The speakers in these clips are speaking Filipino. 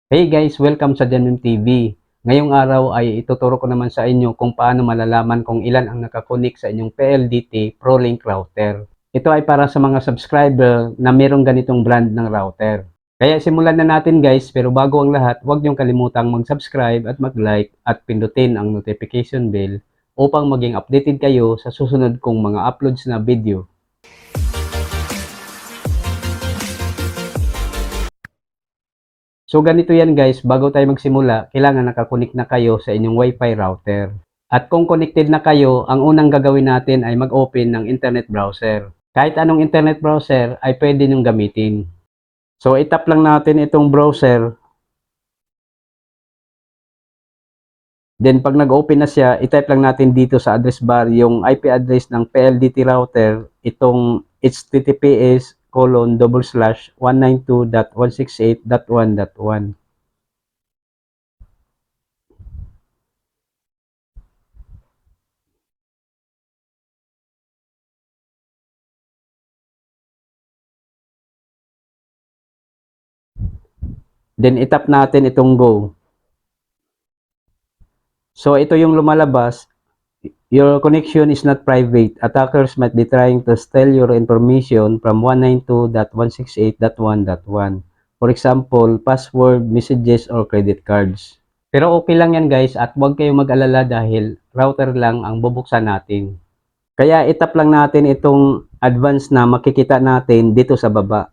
Hey guys, welcome sa Janmim TV. Ngayong araw ay ituturo ko naman sa inyo kung paano malalaman kung ilan ang nakakonik sa inyong PLDT ProLink router. Ito ay para sa mga subscriber na mayroong ganitong brand ng router. Kaya simulan na natin guys, pero bago ang lahat, huwag niyong kalimutang mag-subscribe at mag-like at pindutin ang notification bell upang maging updated kayo sa susunod kong mga uploads na video. So ganito yan guys, bago tayo magsimula, kailangan nakakunik na kayo sa inyong Wi-Fi router. At kung connected na kayo, ang unang gagawin natin ay mag-open ng internet browser. Kahit anong internet browser ay pwede nyong gamitin. So itap lang natin itong browser. Then pag nag-open na siya, itype lang natin dito sa address bar yung IP address ng PLDT router, itong https://192.168.1.1. Then itap natin itong go. So ito yung lumalabas. Your connection is not private. Attackers might be trying to steal your information from 192.168.1.1. For example, password, messages, or credit cards. Pero okay lang yan guys at huwag kayong mag-alala dahil router lang ang bubuksan natin. Kaya itap lang natin itong advance na makikita natin dito sa baba.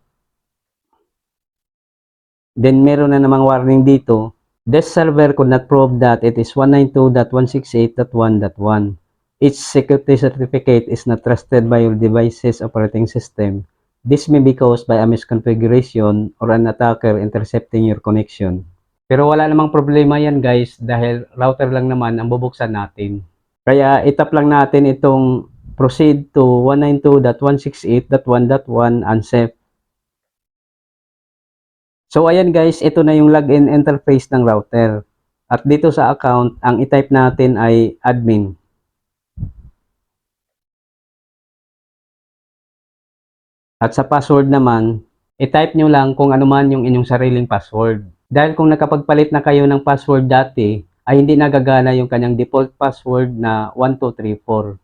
Then meron na namang warning dito. This server could not prove that it is 192.168.1.1. Its security certificate is not trusted by your device's operating system. This may be caused by a misconfiguration or an attacker intercepting your connection. Pero wala namang problema yan guys dahil router lang naman ang bubuksan natin. Kaya itap lang natin itong proceed to 192.168.1.1 unsafe. So ayan guys, ito na yung login interface ng router. At dito sa account, ang i-type natin ay admin. At sa password naman, i-type nyo lang kung ano man yung inyong sariling password. Dahil kung nakapagpalit na kayo ng password dati, ay hindi nagagana yung kanyang default password na 1234.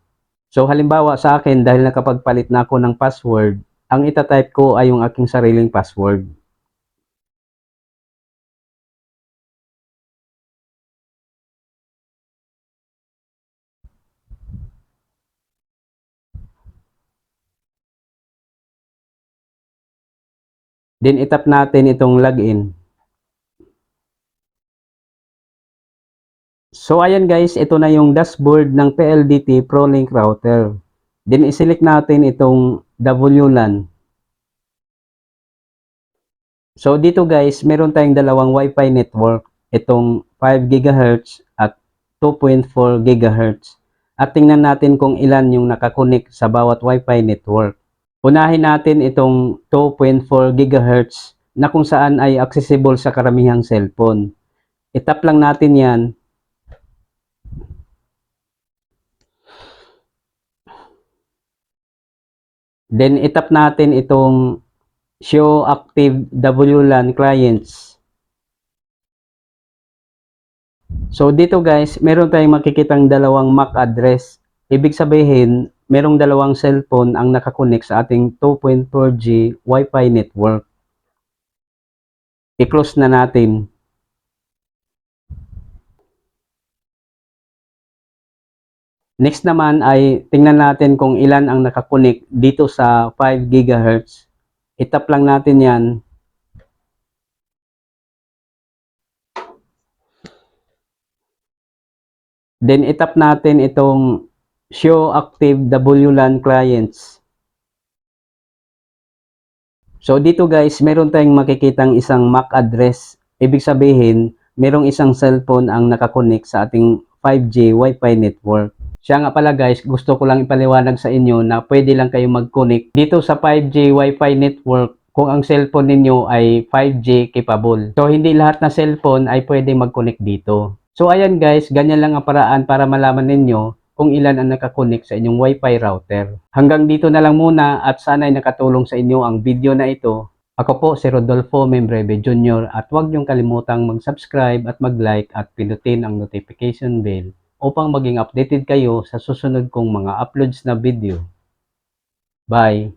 So halimbawa sa akin, dahil nakapagpalit na ako ng password, ang itatype ko ay yung aking sariling password. Then itap natin itong login. So ayan guys, ito na yung dashboard ng PLDT ProLink router. Then i-select natin itong WLAN. So dito guys, meron tayong dalawang Wi-Fi network. Itong 5 GHz at 2.4 GHz. At tingnan natin kung ilan yung nakakonek sa bawat Wi-Fi network. Unahin natin itong 2.4 GHz na kung saan ay accessible sa karamihang cellphone. Itap lang natin yan. Then itap natin itong show active WLAN clients. So dito guys, meron tayong makikitang dalawang MAC address. Ibig sabihin, merong dalawang cellphone ang nakakonek sa ating 2.4G Wi-Fi network. I-close na natin. Next naman ay tingnan natin kung ilan ang nakakonek dito sa 5 GHz. Itap lang natin yan. Then itap natin itong show active WLAN clients. So dito guys, meron tayong makikitang isang MAC address. Ibig sabihin, merong isang cellphone ang nakakonek sa ating 5G Wi-Fi network. Siya nga pala guys, gusto ko lang ipaliwanag sa inyo na pwede lang kayo mag-connect dito sa 5G Wi-Fi network kung ang cellphone ninyo ay 5G capable. So hindi lahat na cellphone ay pwede mag-connect dito. So ayan guys, ganyan lang ang paraan para malaman ninyo kung ilan ang nakakonek sa inyong Wi-Fi router. Hanggang dito na lang muna at sana'y nakatulong sa inyo ang video na ito. Ako po si Rodolfo Membreve Jr. at huwag niyong kalimutang mag-subscribe at mag-like at pindutin ang notification bell upang maging updated kayo sa susunod kong mga uploads na video. Bye!